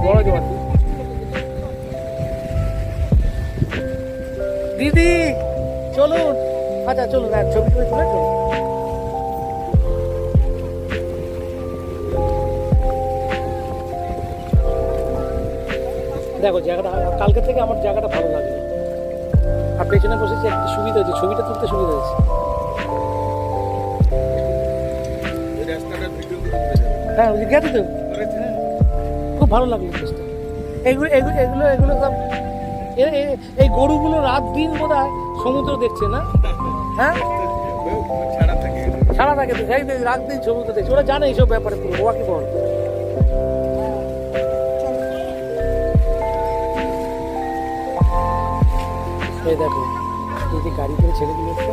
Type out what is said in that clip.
বড় জোয়ার দিদি চলুন। আচ্ছা চলুন, এক ছবি তুলে চলুন। দেখো জায়গাটা, কালকে থেকে আমার জায়গাটা ভালো লাগে। আর পেছনে বসেছি, একটা সুবিধা হয়েছে, ছবিটা তুলতে সুবিধা হয়েছে। হ্যাঁ গেছে তো, খুব ভালো লাগলো জিনিসটা। এগুলো এগুলো এগুলো এগুলো সব এই গরুগুলো রাত দিন বোধ হয় সমুদ্র দেখছে না? হ্যাঁ ছাড়া থাকে তো, সেই রাত দিন সমুদ্র দেখছে, ওরা জানে এইসব ব্যাপারে পুরো। ওরা কি বল, এই দেখো এই যে গাড়ি করে ছেড়ে দিয়েছে